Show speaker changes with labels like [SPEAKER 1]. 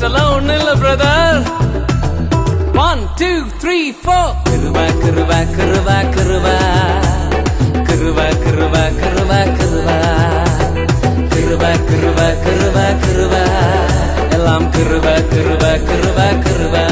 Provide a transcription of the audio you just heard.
[SPEAKER 1] அதெல்லாம் ஒண்ணு இல்ல பிரதர். 1 2 3 4 கிருபா கிருபா கிருபா கிருபா கிருபா கிருபா கிருபா கிருபா கிருபா கிருபா கிருபா கிருபா எல்லாம் கிருபா கிருபா கிருபா கிருபா